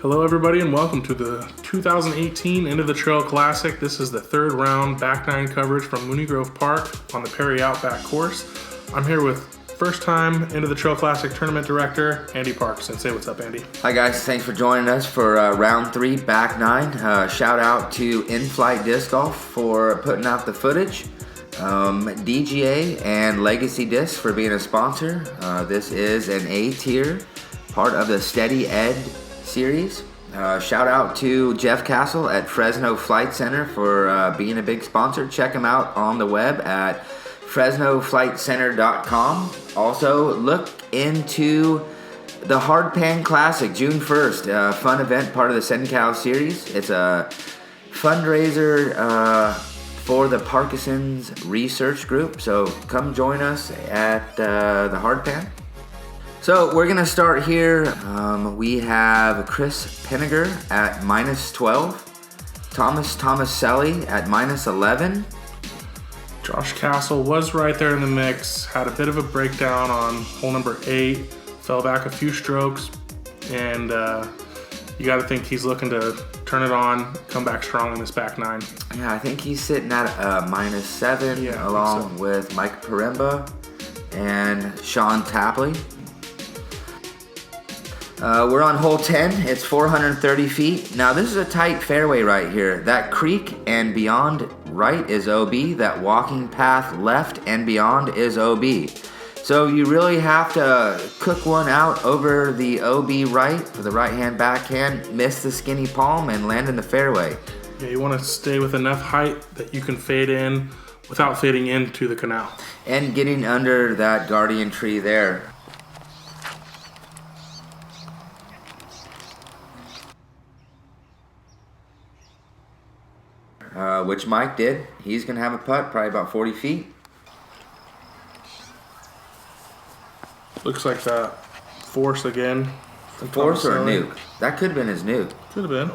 Hello everybody and welcome to the 2018 End of the Trail Classic. This is the third round Bk9 coverage from Mooney Grove Park on the Perry Outback course. I'm here with first time End of the Trail Classic Tournament Director, Andy Parkinsons. Say what's up, Andy. Hi guys, thanks for joining us for round 3 Bk9. Shout out to In-Flight Disc Golf for putting out the footage. DGA and Legacy Disc for being a sponsor. This is an A tier, part of the Steady Ed series. Shout out to Jeff Castle at Fresno Flight Center for being a big sponsor. Check him out on the web at fresnoflightcenter.com. Also, look into the Hard Pan Classic, June 1st. Fun event, part of the SenCal series. It's a fundraiser for the Parkinsons research group. So come join us at the Hard Pan. So we're gonna start here. We have Chris Pinegar at -12, Tomaselli at -11. Josh Castle was right there in the mix, had a bit of a breakdown on hole number 8, fell back a few strokes, and you gotta think he's looking to turn it on, come back strong in this Bk9. Yeah, I think he's sitting at -7 along with Mike Peremba and Sean Tapley. We're on hole 10, it's 430 feet. Now this is a tight fairway right here. That creek and beyond right is OB, that walking path left and beyond is OB. So you really have to cook one out over the OB right for the right hand backhand, miss the skinny palm and land in the fairway. Yeah, you wanna stay with enough height that you can fade in without fading into the canal. And getting under that guardian tree there. Which Mike did. He's gonna have a putt, probably about 40 feet. Looks like that force again. Force or a nuke? That could have been his nuke. Could have been.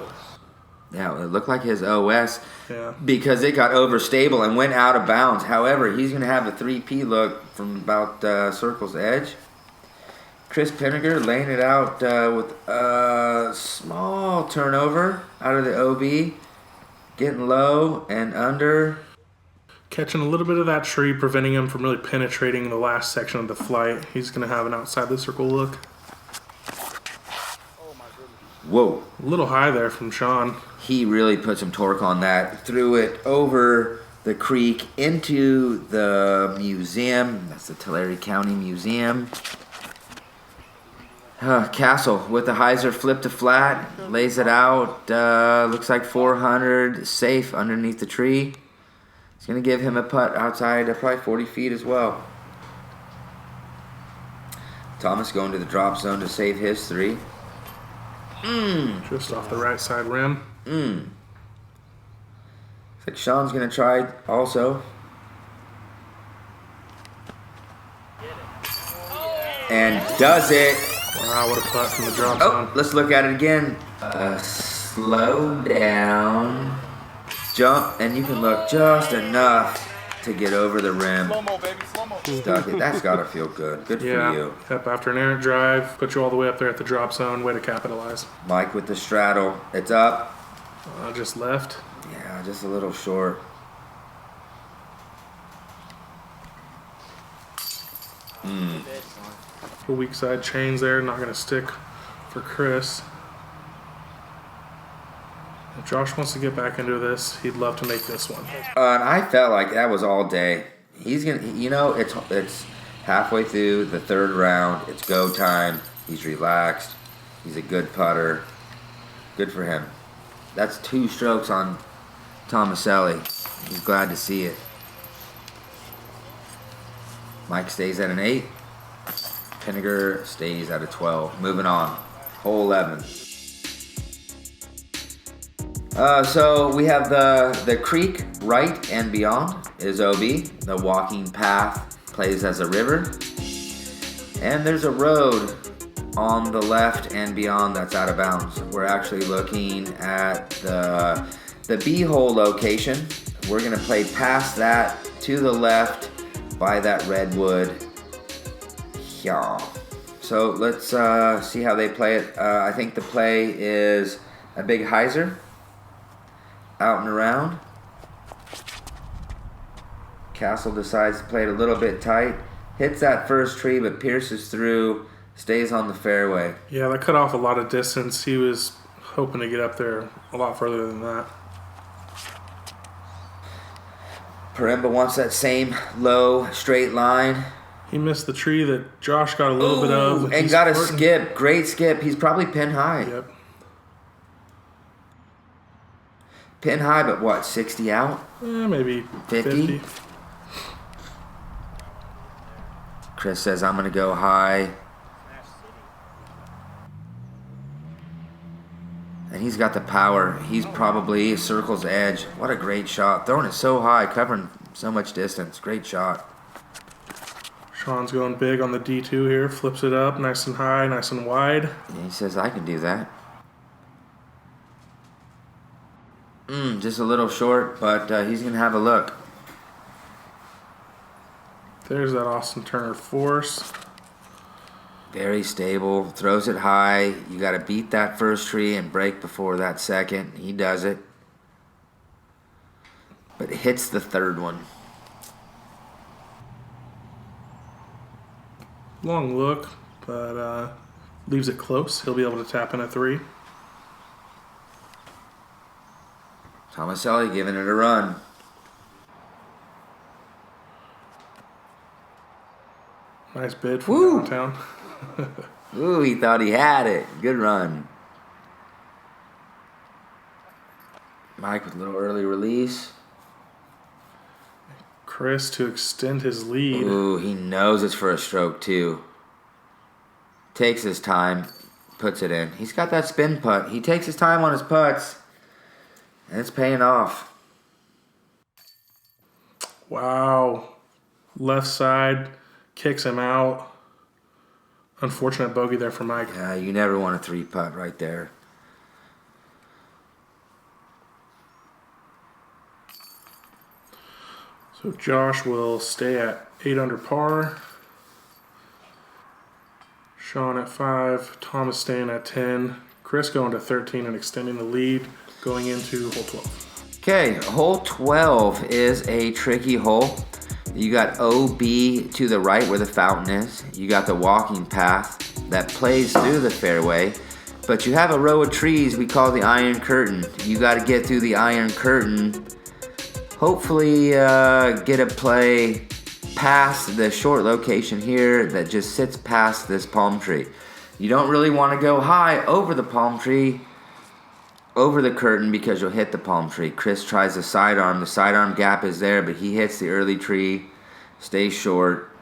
Yeah, it looked like his OS. Yeah. Because it got overstable and went out of bounds. However, he's gonna have a 3P look from about circle's edge. Chris Pinegar laying it out with a small turnover out of the OB. Getting low and under. Catching a little bit of that tree, preventing him from really penetrating the last section of the flight. He's going to have an outside the circle look. Whoa. A little high there from Sean. He really put some torque on that. Threw it over the creek into the museum. That's the Tulare County Museum. Castle with the hyzer flip to flat, lays it out, looks like 400, safe underneath the tree. It's going to give him a putt outside of probably 40 feet as well. Thomas going to the drop zone to save his 3. Just off the right side rim. Looks like Sean's going to try also. And does it. Wow, what a putt from the drop zone. Let's look at it again. Slow down. Jump, and you can look just enough to get over the rim. Stuck it. That's got to feel good. Good for you. Yep, after an errant drive, put you all the way up there at the drop zone. Way to capitalize. Mike with the straddle. It's up. Just left. Yeah, just a little short. The weak side chains there, not going to stick for Chris. If Josh wants to get back into this, he'd love to make this one. And I felt like that was all day. He's gonna, it's halfway through the third round. It's go time. He's relaxed. He's a good putter. Good for him. That's 2 strokes on Tomaselli. He's glad to see it. Mike stays at an 8. Pinegar stays at a 12. Moving on. Hole 11. So we have the creek right and beyond is OB. The walking path plays as a river. And there's a road on the left and beyond that's out of bounds. We're actually looking at the B hole location. We're gonna play past that to the left by that redwood. Yeah. So let's see how they play it. I think the play is a big hyzer, out and around. Castle decides to play it a little bit tight. Hits that first tree, but pierces through, stays on the fairway. Yeah, that cut off a lot of distance. He was hoping to get up there a lot further than that. Peremba wants that same low, straight line. He missed the tree that Josh got a little bit of. And got a skip. Great skip. He's probably pin high. Yep. Pin high, but what, 60 out? Maybe 50? Chris says, I'm going to go high. And he's got the power. He's probably circle's edge. What a great shot. Throwing it so high, covering so much distance. Great shot. Sean's going big on the D2 here. Flips it up nice and high, nice and wide. And he says, I can do that. Just a little short, but he's going to have a look. There's that Austin Turner force. Very stable. Throws it high. You got to beat that first tree and break before that second. He does it. But hits the third one. Long look, but leaves it close. He'll be able to tap in a 3. Tomaselli giving it a run. Nice bid from downtown. Ooh, he thought he had it. Good run. Mike with a little early release. Chris to extend his lead. Ooh, he knows it's for a stroke too. Takes his time, puts it in. He's got that spin putt. He takes his time on his putts, and it's paying off. Wow. Left side, kicks him out. Unfortunate bogey there for Mike. Yeah, you never want a 3 putt right there. So Josh will stay at 8 under par. Sean at 5. Thomas staying at 10. Chris going to 13 and extending the lead going into hole 12. Okay, hole 12 is a tricky hole. You got OB to the right where the fountain is. You got the walking path that plays through the fairway. But you have a row of trees we call the iron curtain. You got to get through the iron curtain. Hopefully get a play past the short location here that just sits past this palm tree. You don't really want to go high over the palm tree, over the curtain, because you'll hit the palm tree. Chris tries the sidearm. The sidearm gap is there, but he hits the early tree, stays short.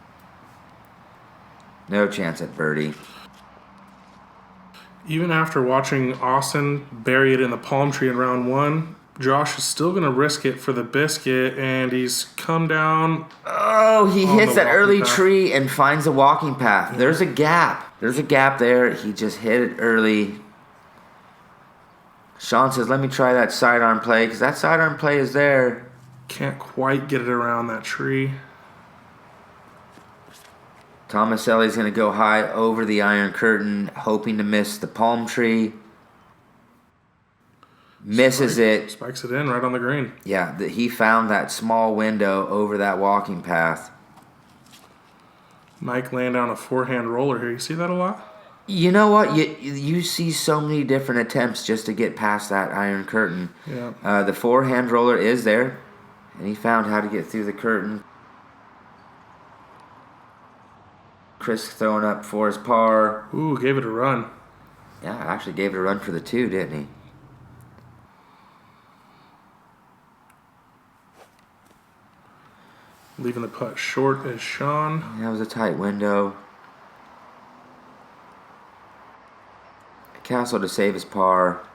No chance at birdie. Even after watching Austin bury it in the palm tree in round 1, Josh is still going to risk it for the biscuit, and he's come down. Oh, he hits that early path. tree and finds a walking path. Yeah. There's a gap. There's a gap there. He just hit it early. Sean says, let me try that sidearm play, because that sidearm play is there. Can't quite get it around that tree. Tomaselli's going to go high over the iron curtain, hoping to miss the palm tree. Misses it. Spikes it in right on the green. Yeah, he found that small window over that walking path. Mike laying down a forehand roller here. You see that a lot? You know what? You see so many different attempts just to get past that iron curtain. Yeah. The forehand roller is there, and he found how to get through the curtain. Chris throwing up for his par. Ooh, gave it a run. Yeah, actually gave it a run for the 2, didn't he? Leaving the putt short is Sean. That was a tight window. Castle to save his par.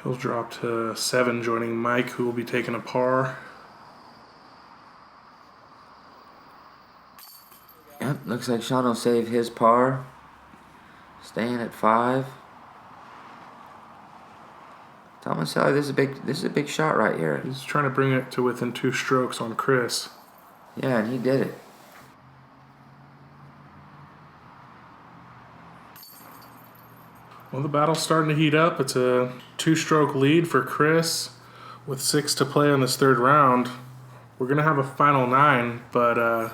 He'll drop to 7, joining Mike, who will be taking a par. Yep, looks like Sean will save his par. Staying at 5. Tomaselli, this is a big shot right here. He's trying to bring it to within 2 strokes on Chris. Yeah, and he did it. Well, the battle's starting to heat up. It's a 2-stroke lead for Chris with 6 to play in this third round. We're going to have a final 9, but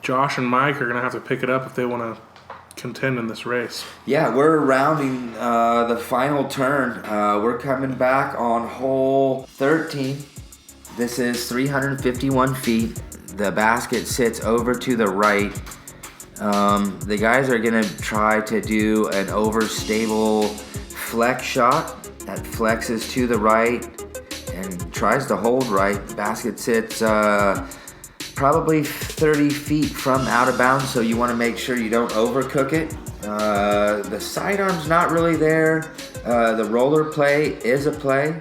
Josh and Mike are going to have to pick it up if they want to contend in this race. Yeah, we're rounding the final turn. We're coming back on hole 13. This is 351 feet. The basket sits over to the right. The guys are going to try to do an overstable flex shot that flexes to the right and tries to hold right. The basket sits probably 30 feet from out of bounds, so you want to make sure you don't overcook it. The sidearm's not really there. The roller play is a play.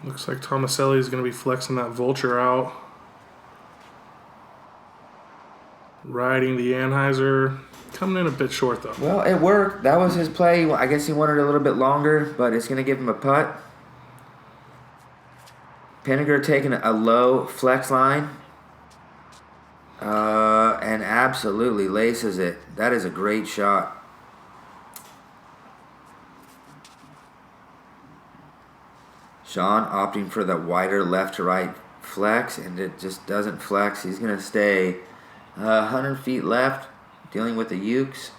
Looks like Tomaselli is going to be flexing that vulture out. Riding the Anheuser. Coming in a bit short, though. Well, it worked. That was his play. I guess he wanted a little bit longer, but it's going to give him a putt. Pinegar taking a low flex line. And absolutely laces it. That is a great shot. Sean opting for the wider left to right flex, and it just doesn't flex. He's going to stay 100 feet left, dealing with the ukes.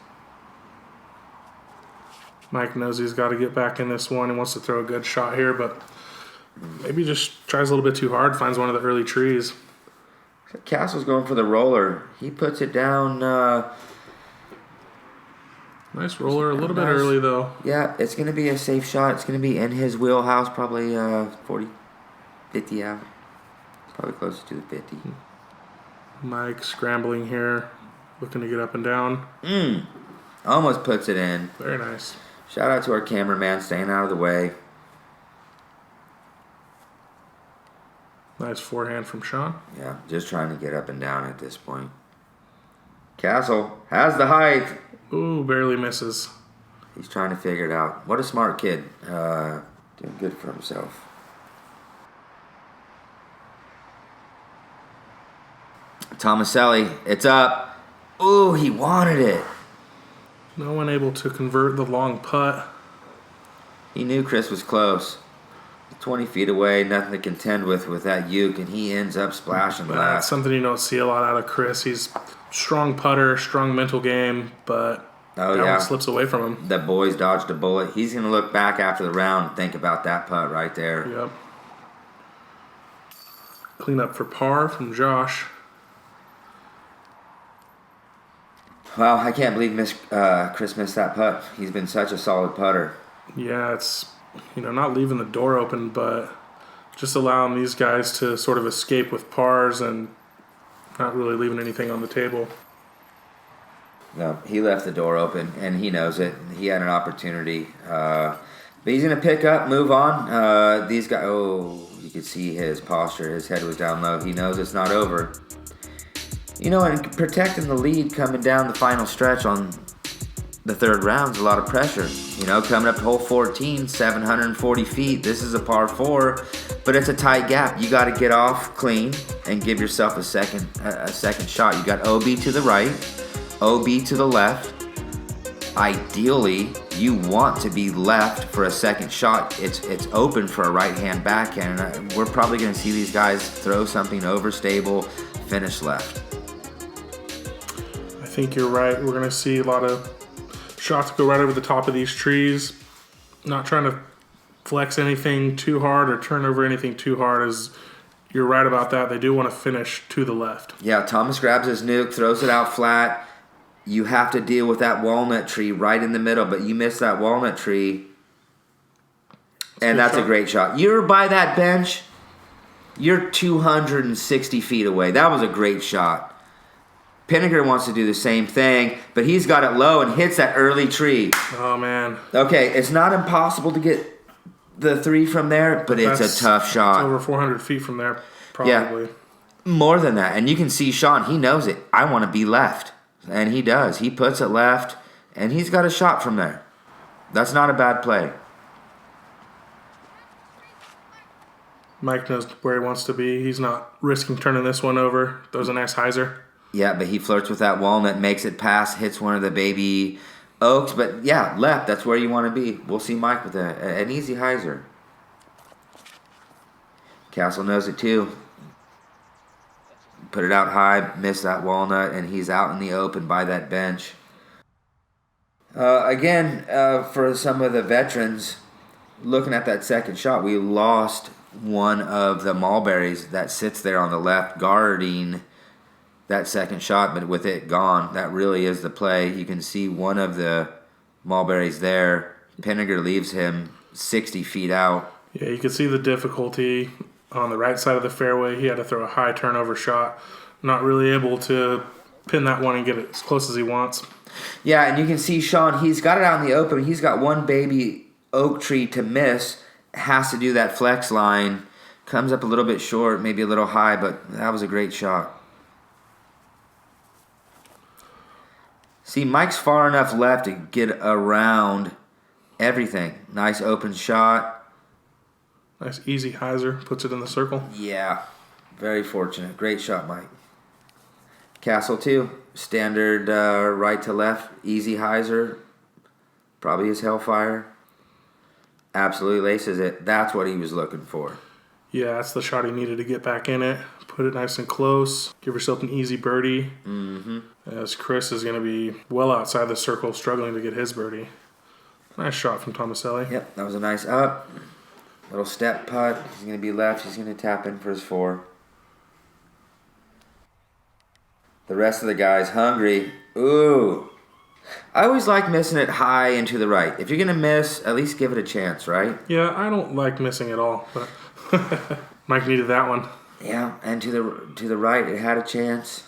Mike knows he's got to get back in this one. He wants to throw a good shot here, but maybe just tries a little bit too hard, finds one of the early trees. Castle's going for the roller. He puts it down. Nice roller, a little bit early though. Yeah, it's going to be a safe shot. It's going to be in his wheelhouse, probably 40, 50 out. Probably closer to the 50. Mike scrambling here, looking to get up and down. Almost puts it in. Very nice. Shout out to our cameraman staying out of the way. Nice forehand from Sean. Yeah, just trying to get up and down at this point. Castle has the height. Ooh, barely misses. He's trying to figure it out. What a smart kid. Doing good for himself. Tomaselli, it's up. Ooh, he wanted it. No one able to convert the long putt. He knew Chris was close. 20 feet away, nothing to contend with that uke, and he ends up splashing That's left. something you don't see a lot out of Chris. He's strong putter, strong mental game, but that one slips away from him. The boys dodged a bullet. He's going to look back after the round and think about that putt right there. Yep. Clean up for par from Josh. Wow, I can't believe Chris missed that putt. He's been such a solid putter. Yeah, it's, not leaving the door open, but just allowing these guys to sort of escape with pars and not really leaving anything on the table. No, he left the door open, and he knows it. He had an opportunity. But he's going to pick up, move on. These guys, you could see his posture. His head was down low. He knows it's not over. And protecting the lead coming down the final stretch on the third round is a lot of pressure. Coming up to hole 14, 740 feet. This is a par 4, but it's a tight gap. You got to get off clean and give yourself a second shot. You got OB to the right, OB to the left. Ideally, you want to be left for a second shot. It's open for a right-hand backhand. And we're probably going to see these guys throw something overstable, finish left. I think you're right. We're going to see a lot of shots go right over the top of these trees. Not trying to flex anything too hard or turn over anything too hard. You're right about that. They do want to finish to the left. Yeah, Thomas grabs his nuke, throws it out flat. You have to deal with that walnut tree right in the middle, but you miss that walnut tree. And that's a great shot. You're by that bench. You're 260 feet away. That was a great shot. Pinegar wants to do the same thing, but he's got it low and hits that early tree. Oh, man. Okay, it's not impossible to get the 3 from there, but it's a tough shot. It's over 400 feet from there, probably. Yeah, more than that. And you can see Sean, he knows it. I want to be left. And he does. He puts it left, and he's got a shot from there. That's not a bad play. Mike knows where he wants to be. He's not risking turning this one over. Throws a nice hyzer. Yeah, but he flirts with that walnut, makes it pass, hits one of the baby oaks. But yeah, left, that's where you want to be. We'll see Mike with an easy hyzer. Castle knows it too. Put it out high, missed that walnut, and he's out in the open by that bench. Again, for some of the veterans, looking at that second shot, we lost one of the mulberries that sits there on the left guarding that second shot, but with it gone, that really is the play. You can see one of the mulberries there. Pinegar leaves him 60 feet out. Yeah, you can see the difficulty on the right side of the fairway. He had to throw a high turnover shot. Not really able to pin that one and get it as close as he wants. Yeah, and you can see Sean, he's got it out in the open. He's got one baby oak tree to miss. Has to do that flex line. Comes up a little bit short, maybe a little high, but that was a great shot. See, Mike's far enough left to get around everything. Nice open shot. Nice easy hyzer. Puts it in the circle. Yeah, very fortunate. Great shot, Mike. Castle, too. Standard right to left. Easy hyzer. Probably his Hellfire. Absolutely laces it. That's what he was looking for. Yeah, that's the shot he needed to get back in it. Put it nice and close. Give yourself an easy birdie. Mm-hmm. As Chris is going to be well outside the circle, struggling to get his birdie. Nice shot from Tomaselli. Yep, that was a nice up. Little step putt. He's going to be left. He's going to tap in for his 4. The rest of the guys hungry. Ooh. I always like missing it high and to the right. If you're going to miss, at least give it a chance, right? Yeah, I don't like missing at all, but Mike needed that one. Yeah, and to the right, it had a chance.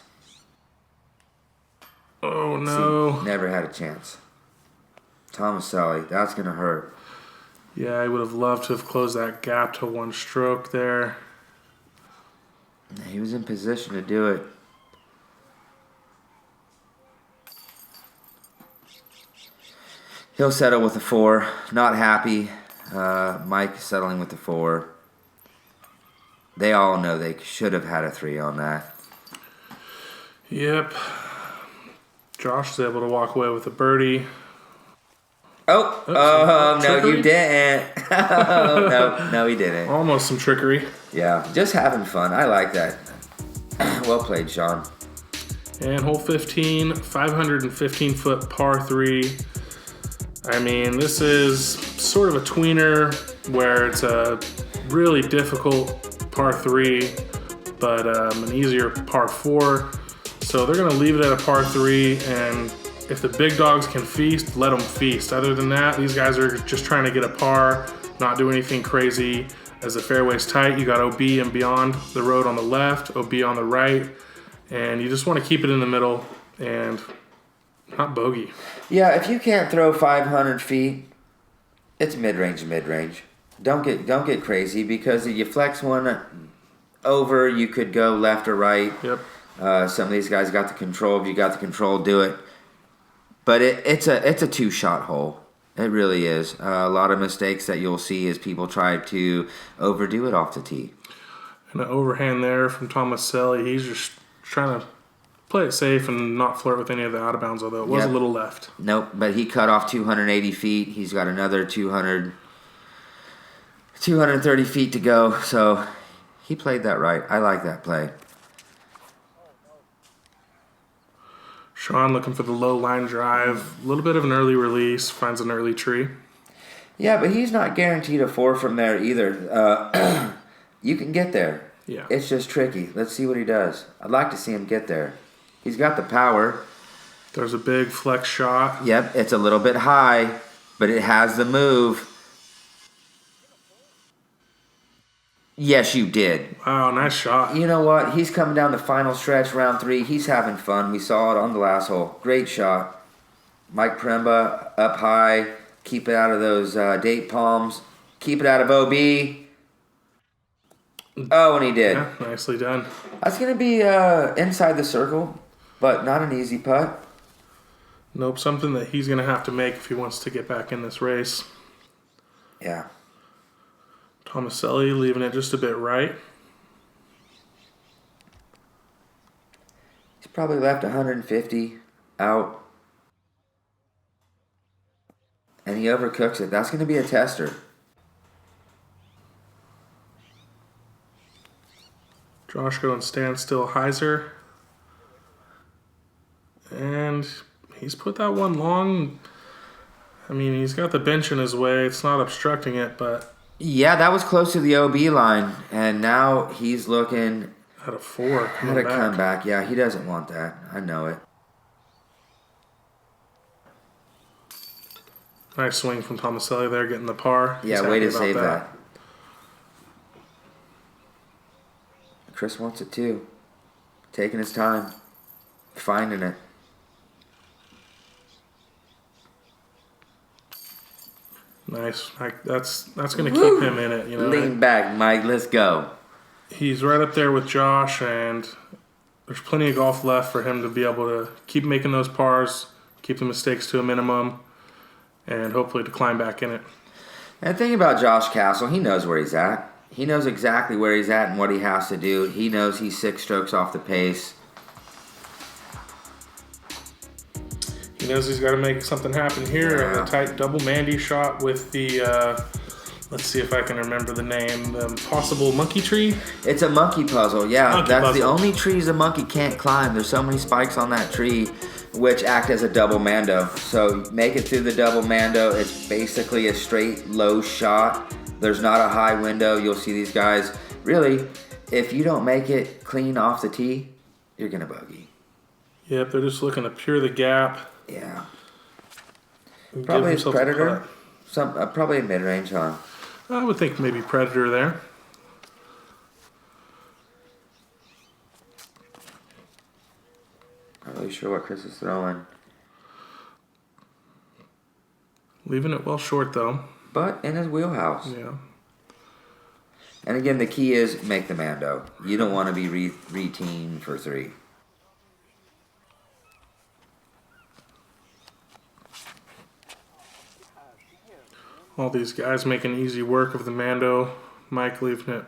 Oh, no. See, never had a chance. Tomaselli, that's going to hurt. Yeah, I would have loved to have closed that gap to one stroke there. He was in position to do it. He'll settle with a 4. Not happy. Mike settling with the 4. They all know they should have had a 3 on that. Yep. Josh is able to walk away with a birdie. Oh, no, you didn't. Oh, no, he didn't. Almost some trickery. Yeah, just having fun. I like that. Well played, Sean. And hole 15, 515-foot par 3. I mean, this is sort of a tweener where it's a really difficult par 3, but an easier par 4. So they're going to leave it at a par 3, and if the big dogs can feast, let them feast. Other than that, these guys are just trying to get a par, not do anything crazy. As the fairway's tight, you got OB and beyond the road on the left, OB on the right, and you just want to keep it in the middle and not bogey. Yeah, if you can't throw 500 feet, it's mid-range. Don't get crazy, because if you flex one over, you could go left or right. Yep. Some of these guys got the control. If you got the control, do it. But it's a 2-shot hole. It really is. A lot of mistakes that you'll see as people try to overdo it off the tee. And an overhand there from Tomaselli. He's just trying to play it safe and not flirt with any of the out of bounds, although it was a little left. Nope, but he cut off 280 feet. He's got another 230 feet to go. So he played that right. I like that play. Sean looking for the low line drive. A little bit of an early release. Finds an early tree. Yeah, but he's not guaranteed a 4 from there either. You can get there. Yeah. It's just tricky. Let's see what he does. I'd like to see him get there. He's got the power. There's a big flex shot. Yep, it's a little bit high, but it has the move. Yes, you did. Wow, nice shot. You know what? He's coming down the final stretch, round 3. He's having fun. We saw it on the last hole. Great shot. Mike Peremba up high. Keep it out of those date palms. Keep it out of OB. Oh, and he did. Yeah, nicely done. That's going to be inside the circle, but not an easy putt. Nope, something that he's going to have to make if he wants to get back in this race. Yeah. Tomaselli leaving it just a bit right. He's probably left 150 out. And he overcooks it. That's going to be a tester. Josh going standstill hyzer. And he's put that one long. I mean, he's got the bench in his way. It's not obstructing it, but... Yeah, that was close to the OB line. And now he's looking... At a 4 How to come back. Yeah, he doesn't want that. I know it. Nice swing from Tomaselli there, getting the par. Yeah, way to save that. Chris wants it too. Taking his time. Finding it. Nice. That's going to keep him in it. You know. Lean back, Mike. Let's go. He's right up there with Josh, and there's plenty of golf left for him to be able to keep making those pars, keep the mistakes to a minimum, and hopefully to climb back in it. And the thing about Josh Castle, he knows where he's at. He knows exactly where he's at and what he has to do. He knows he's 6 strokes off the pace. He knows he's got to make something happen here. Yeah. A tight double Mandy shot with the, let's see if I can remember the name, possible monkey tree? It's a monkey puzzle, yeah. Monkey That's puzzle. the only trees a monkey can't climb. There's so many spikes on that tree, which act as a double mando. So make it through the double mando. It's basically a straight low shot. There's not a high window. You'll see these guys. Really, if you don't make it clean off the tee, you're going to bogey. Yep, they're just looking to pure the gap. Yeah. Give Probably a themselves a Predator. putt. Probably a mid-range, huh? I would think maybe Predator there. Not really sure what Chris is throwing. Leaving it well short, though. But in his wheelhouse. Yeah. And again, the key is make the mando. You don't want to be re-teeing for 3. All these guys making easy work of the Mando. Mike leaving it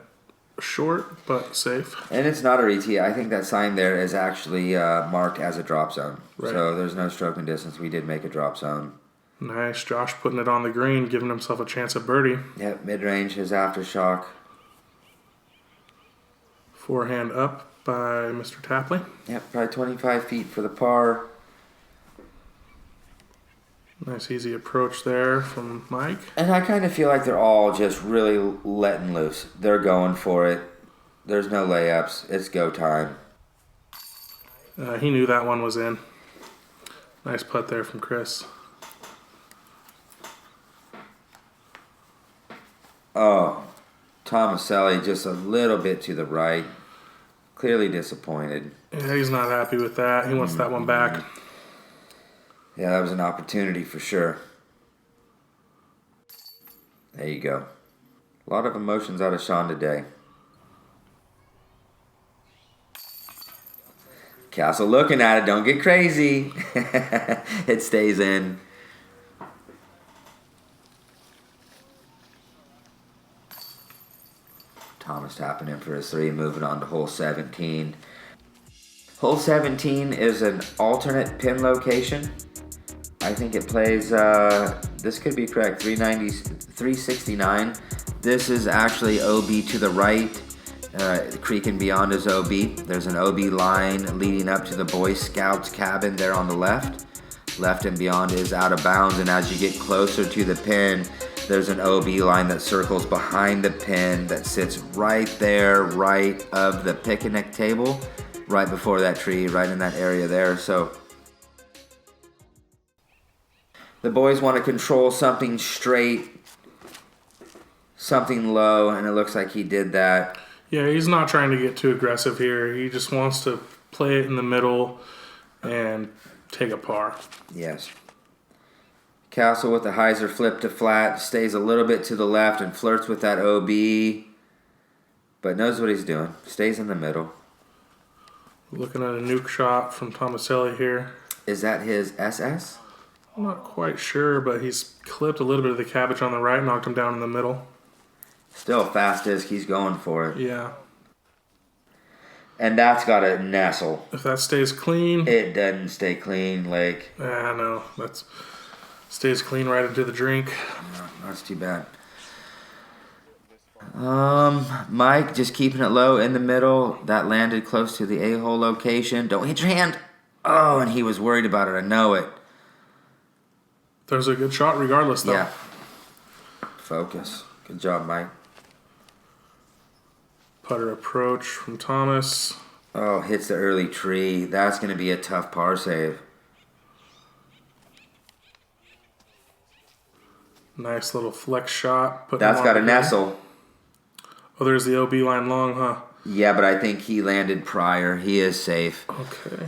short, but safe. And it's not a re-tee. I think that sign there is actually marked as a drop zone. Right. So there's no stroking distance. We did make a drop zone. Nice. Josh putting it on the green, giving himself a chance at birdie. Yep, mid-range, his aftershock. Forehand up by Mr. Tapley. Yep, probably 25 feet for the par. Nice easy approach there from Mike. And I kind of feel like they're all just really letting loose. They're going for it. There's no layups. It's go time. He knew that one was in. Nice putt there from Chris. Oh, Tomaselli just a little bit to the right. Clearly disappointed. Yeah, he's not happy with that. He wants that one back. Yeah, that was an opportunity for sure. There you go. A lot of emotions out of Sean today. Castle looking at it. Don't get crazy. It stays in. Thomas tapping in for his 3, moving on to hole 17. Hole 17 is an alternate pin location. I think it plays, this could be correct, 369. This is actually OB to the right. The creek and beyond is OB. There's an OB line leading up to the Boy Scouts cabin there on the left. Left and beyond is out of bounds, and as you get closer to the pin, there's an OB line that circles behind the pin that sits right there, right of the picnic table, right before that tree, right in that area there. So the boys want to control something straight, something low, and it looks like he did that. Yeah, he's not trying to get too aggressive here. He just wants to play it in the middle and take a par. Yes. Castle with the hyzer flip to flat, stays a little bit to the left and flirts with that OB, but knows what he's doing. Stays in the middle. Looking at a nuke shot from Tomaselli here. Is that his SS? I'm not quite sure, but he's clipped a little bit of the cabbage on the right, knocked him down in the middle. Still fast disc. He's going for it. Yeah. And that's got to nestle. If that stays clean. It doesn't stay clean. Like. No. That stays clean right into the drink. No, that's too bad. Mike just keeping it low in the middle. That landed close to the a-hole location. Don't hit your hand. Oh, and he was worried about it. I know it. That was a good shot regardless, though. Yeah. Focus. Good job, Mike. Putter approach from Thomas. Oh, hits the early tree. That's going to be a tough par save. Nice little flex shot. That's got a nestle. Oh, there's the OB line long, huh? Yeah, but I think he landed prior. He is safe. Okay.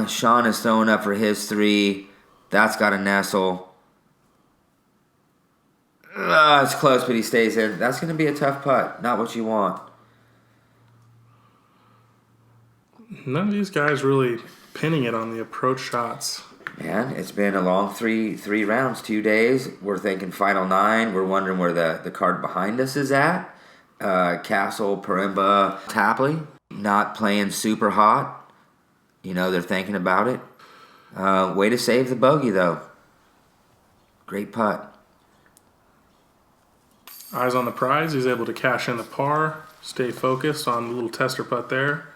Sean is throwing up for his 3. That's got a nestle. It's close, but he stays in. That's going to be a tough putt. Not what you want. None of these guys really pinning it on the approach shots. Man, it's been a long three rounds, 2 days. We're thinking final 9. We're wondering where the card behind us is at. Castle, Peremba, Tapley, not playing super hot. You know, they're thinking about it. Way to save the bogey, though. Great putt. Eyes on the prize. He's able to cash in the par. Stay focused on the little tester putt there.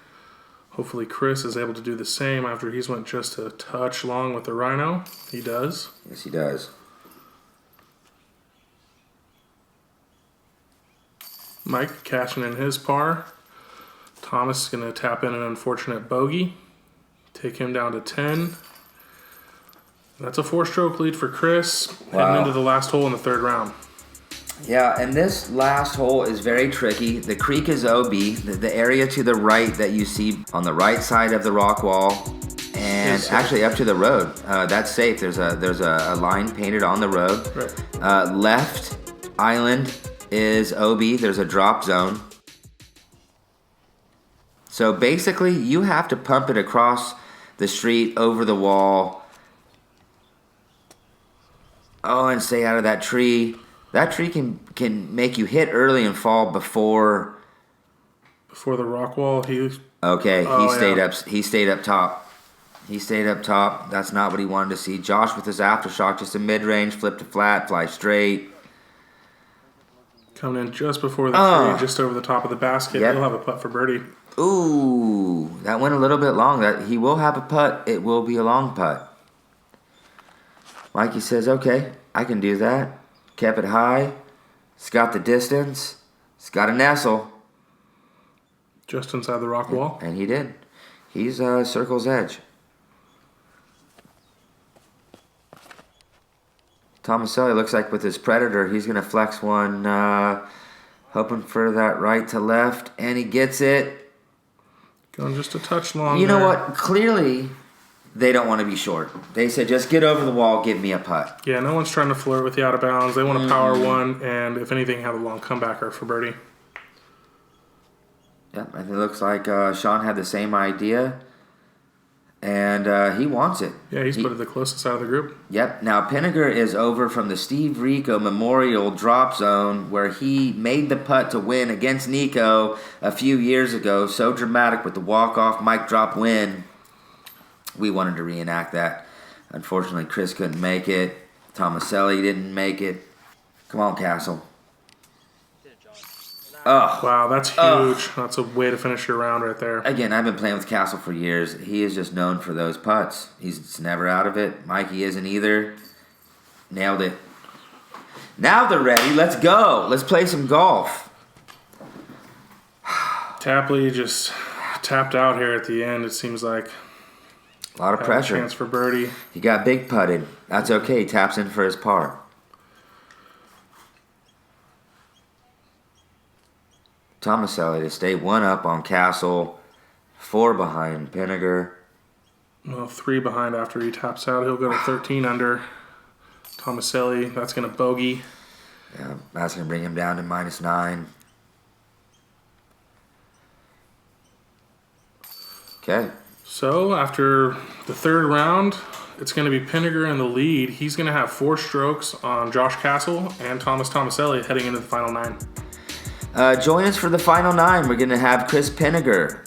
Hopefully Chris is able to do the same after he's went just a touch long with the Rhino. He does. Yes, he does. Mike cashing in his par. Thomas is going to tap in an unfortunate bogey. Take him down to 10. That's a 4-stroke lead for Chris. Wow. Heading into the last hole in the 3rd round. Yeah, and this last hole is very tricky. The creek is OB, the area to the right that you see on the right side of the rock wall, and actually up to the road. That's safe. There's a line painted on the road. Right. Left island is OB. There's a drop zone. So basically, you have to pump it across the street, over the wall. Oh, and stay out of that tree. That tree can make you hit early and fall before the rock wall. Okay, he stayed up. He stayed up top. He stayed up top. That's not what he wanted to see. Josh with his aftershock, just a mid-range, flip to flat, fly straight. Coming in just before the tree, just over the top of the basket. Yep. He'll have a putt for birdie. Ooh, that went a little bit long. That he will have a putt. It will be a long putt. Mikey says, "Okay, I can do that." Kept it high. It's got the distance. It's got a nestle. Just inside the rock wall. And he did. He's circle's edge. Tomaselli looks like with his Predator, he's going to flex one, hoping for that right to left, and he gets it. Going just a touch long. You know what? Clearly, they don't want to be short. They said, just get over the wall, give me a putt. Yeah, no one's trying to flirt with you out of bounds. They want to power one, and if anything, have a long comebacker for birdie. Yep, and it looks like Sean had the same idea, and he wants it. Yeah, he's put it the closest out of the group. Yep. Now, Pinegar is over from the Steve Rico Memorial drop zone where he made the putt to win against Nico a few years ago. So dramatic with the walk-off mic drop win. We wanted to reenact that. Unfortunately, Chris couldn't make it. Tomaselli didn't make it. Come on, Castle. Oh, wow, that's huge. That's a way to finish your round right there. Again, I've been playing with Castle for years. He is just known for those putts. He's never out of it. Mikey isn't either. Nailed it. Now they're ready. Let's go. Let's play some golf. Tapley just tapped out here at the end, it seems like. A lot of pressure. Chance for birdie. He got big putted. That's okay. He taps in for his par. Tomaselli to stay 1 up on Castle, 4 behind Pinegar. Well, 3 behind after he taps out. He'll go to 13 under. Tomaselli, that's going to bogey. Yeah, that's going to bring him down to -9. Okay. So, after the 3rd round, It's going to be Pinegar in the lead. He's going to have 4 strokes on Josh Castle and Tomaselli heading into the final 9. Join us for the final 9. We're going to have Chris Pinegar,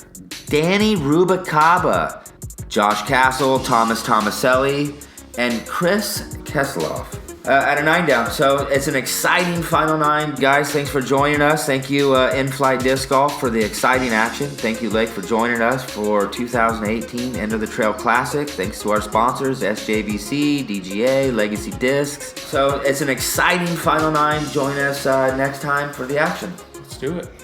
Danny Rubacaba, Josh Castle, Tomaselli, and Chris Kesseloff. At a 9 down. So it's an exciting final 9. Guys, thanks for joining us. Thank you, In-Flight Disc Golf, for the exciting action. Thank you, Lake, for joining us for 2018 End of the Trail Classic. Thanks to our sponsors, SJVC, DGA, Legacy Discs. So it's an exciting final 9. Join us next time for the action. Let's do it.